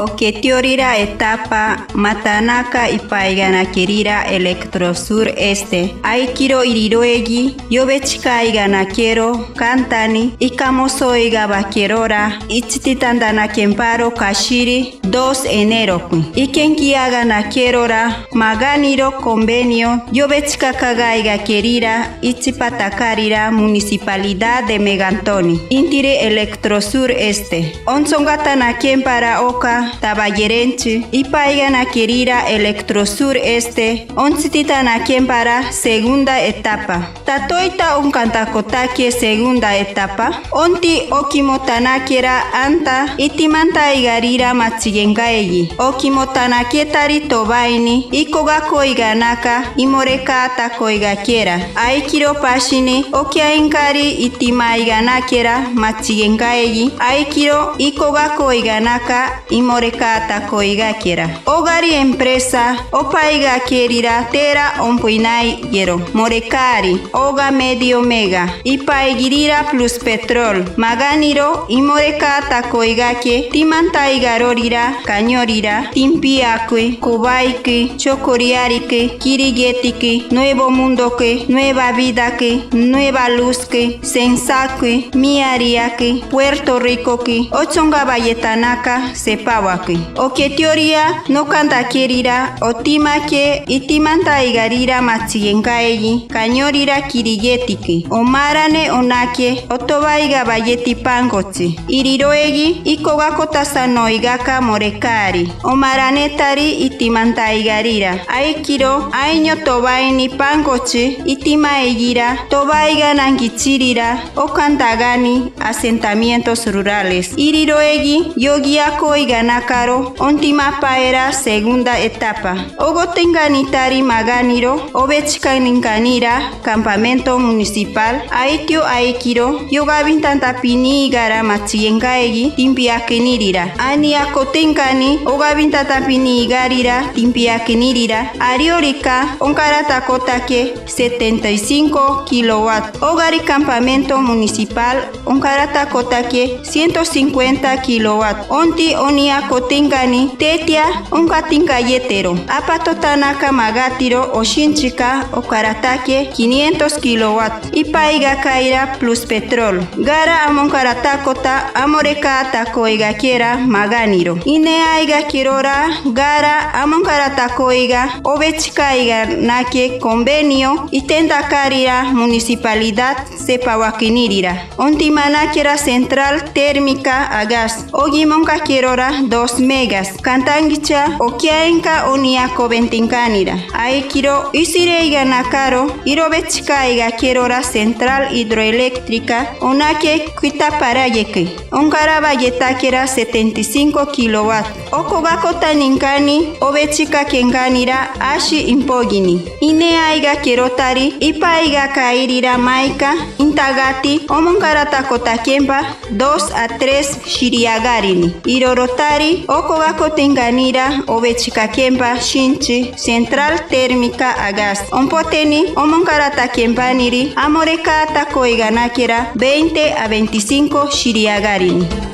que teorira etapa matanaka ipaigana kerira electrosur aikiro iriroegi yobechikaigana kero kantani ikamosoiga bakerora ichititandana kemparo kashiri 2 enero ikenkiagana kerora maganiro convenio yobechikakagaiga kerira ichipatakarira municipalidad de Megantoni intire electrosur onsongatana kempara oka tabayerenchi ipaigana kerira electrosur onsititana kempara segunda etapa tatoita unkantakotake segunda etapa onti okimotanakera anta itimanta igarira machigengaegi okimotanaketari tobaini ikogako iganaka imoreka takoigakera aikiro pashini okiainkari itima iganakera machigengaegi aikiro ikogako iganaka imoreka takoigakera ogari empresa opaigakerira tera ompuinai yero morekari oga medio mega ipaigirira plus petrol maganiro imoreka takoigake timantaigarorira kanyorira timpiakwe kobaike chokoriarike kirigetike nuevo mundoke nueva vidake nueva luzke sensakwe miariake Puerto Ricoke ochonga bayetanaka sepawake oke teoria no kantakerira otimake itimanta igarira machiengaegi kanyorira kirigetike omarane onake otobaiga bayeti pangoche iriroegi ikogakotasanoigaka morekari omaranetari itimanta igarira aikiro año tobaini pangoche itimaegira tobaiga nangichirira okantagani asentamientos rurales iriroegi yogiako iganakaro ontimapaera segunda etapa ogotenganitari maganiro obechikaninkanira campamento municipal aitio aikiro yogabintantapini igara machiengaegi timpiakenirira aniakotenkani ogabintatapini igarira timpiakenirira ariorika onkaratakotake 75 kilowatt ogari campamento municipal onkaratakotake 150 kilowatt onti oniakotenkani tetia onkatinkayetero apatotanaka magatiro oshinchika okaratake 500 kilowatt ipaiga kaira plus petrol gara amonkaratakota amoreka takoigakera maganiro ineaiga kirora gara amonkaratakoiga obechikaiga nake convenio itendakarira municipalidad sepawakinirira ontimanakera central térmica a gas ogimonka kirora 2 megas kantangicha okiaenka oniako bentinkanira aikiro isireiga nakaro irobechikaiga kirora central hidroeléctrica onake kuitaparayeke onkarabayetakera 75 kilowatt okogakotaninkani obechika kenganira ashi impogini ineaiga kirotari ipaiga kairira maika intagati omonkaratakotakempa 2 a 3 shiriagarini irorotari okogakotenganira obechikakempa shinchi central térmica a gas ompoteni omonkaratakenpaniri amoreka takoiganakera 20 a 25 shiriagarini